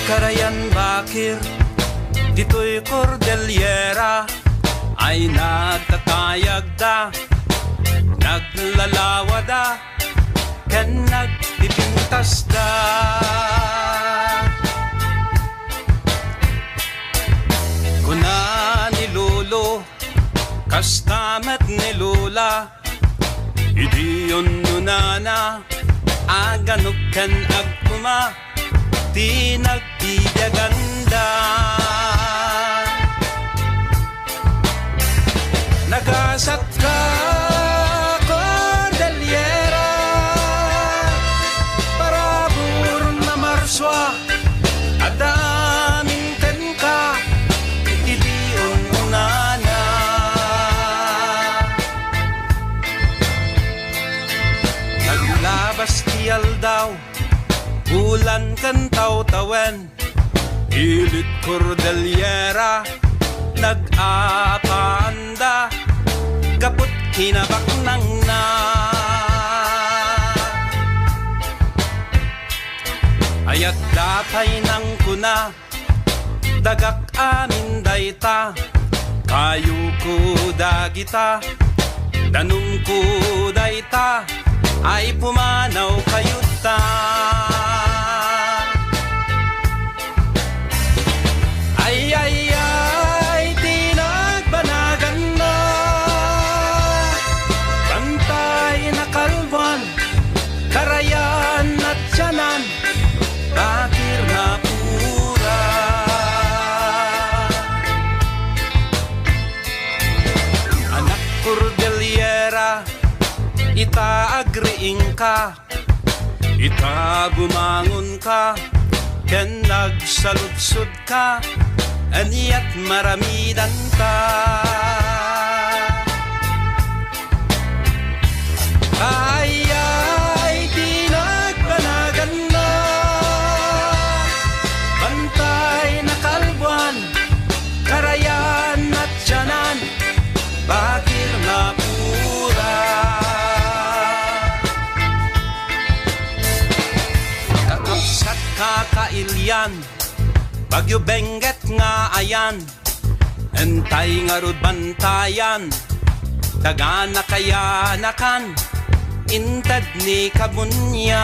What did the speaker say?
Karayan bakir, dito'y Cordillera ay nagtatayag da, naglalawad da, ken nagpipintas da. Kuna ni Lolo, kastamat ni Lola, idi yun nunana, aganok ken agpuma, di nagtiyaganda. Nagasat ka Cordillera, parabur na marswa, adaming ten ka, iliyon unana. Naglabas tiyal daw, ulan kan taw-tawen, ilit Cordillera, nag-apanda, kaput kinabak nang na. Ayat dapay nang kuna, dagak amin dayta, kayu ko dagita, danum ko dayta, ay pumanaw kayuta. Ay, ay, ay, di nagbanagan na, bantay na kalban, karayan at tiyanan, bakir na pura. Anak Cordillera, ita agriing ka, ita bumangon ka, ken nagsaludsod ka, aniat maramidan ka. Ay, ay, di nagbanagan na, bantay na kalbuan, karayan at tiyanan, bakir na pura. Kakapsat kakailyan, Bagyo Benguet nga ayan, entay nga rod bantayan, daga na kaya nakan, intad ni kabunyan.